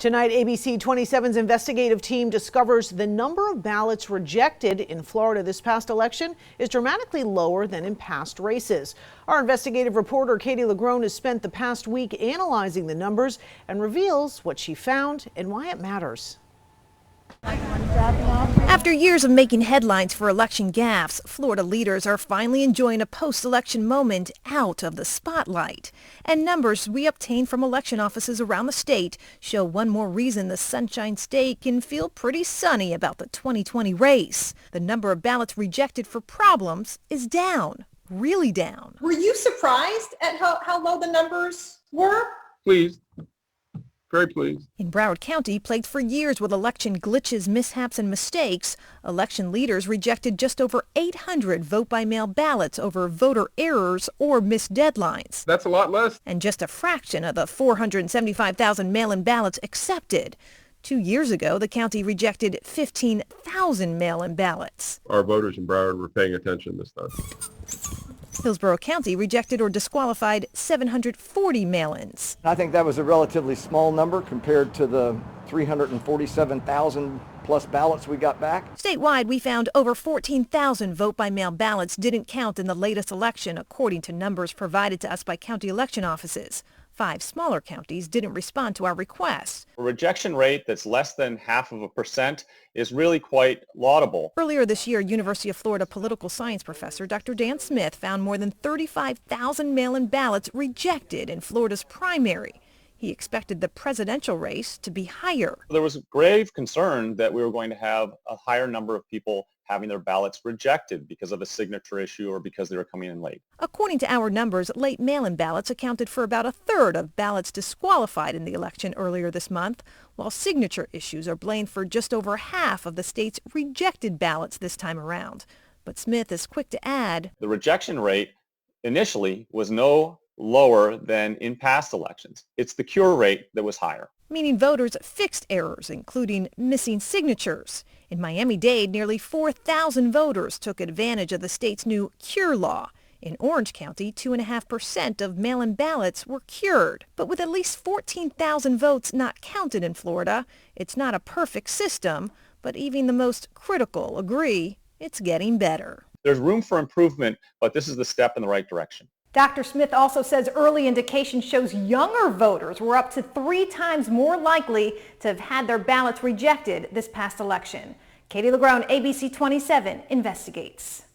Tonight, ABC 27's investigative team discovers the number of ballots rejected in Florida this past election is dramatically lower than in past races. Our investigative reporter Katie LaGrone has spent the past week analyzing the numbers and reveals what she found and why it matters. After years of making headlines for election gaffes, Florida leaders are finally enjoying a post-election moment out of the spotlight. And numbers we obtained from election offices around the state show one more reason the Sunshine State can feel pretty sunny about the 2020 race. The number of ballots rejected for problems is down, really down. Were you surprised at how low the numbers were? Pleased. Very pleased. In Broward County, plagued for years with election glitches, mishaps, and mistakes, election leaders rejected just over 800 vote-by-mail ballots over voter errors or missed deadlines. That's a lot less. And just a fraction of the 475,000 mail-in ballots accepted. 2 years ago, the county rejected 15,000 mail-in ballots. Our voters in Broward were paying attention this time. Hillsborough County rejected or disqualified 740 mail-ins. I think that was a relatively small number compared to the 347,000 plus ballots we got back. Statewide, we found over 14,000 vote-by-mail ballots didn't count in the latest election, according to numbers provided to us by county election offices. 5 smaller counties didn't respond to our requests. A rejection rate that's less than 0.5% is really quite laudable. Earlier this year, University of Florida political science professor Dr. Dan Smith found more than 35,000 mail-in ballots rejected in Florida's primary. He expected the presidential race to be higher. There was grave concern that we were going to have a higher number of people having their ballots rejected because of a signature issue or because they were coming in late. According to our numbers, late mail-in ballots accounted for about a third of ballots disqualified in the election earlier this month, while signature issues are blamed for just over half of the state's rejected ballots this time around. But Smith is quick to add, the rejection rate initially was no lower than in past elections. It's the cure rate that was higher. Meaning voters fixed errors, including missing signatures. In Miami-Dade, nearly 4,000 voters took advantage of the state's new cure law. In Orange County, 2.5% of mail-in ballots were cured. But with at least 14,000 votes not counted in Florida, it's not a perfect system, but even the most critical agree it's getting better. There's room for improvement, but this is the step in the right direction. Dr. Smith also says early indication shows younger voters were up to 3 times more likely to have had their ballots rejected this past election. Katie LaGrone, ABC 27, investigates.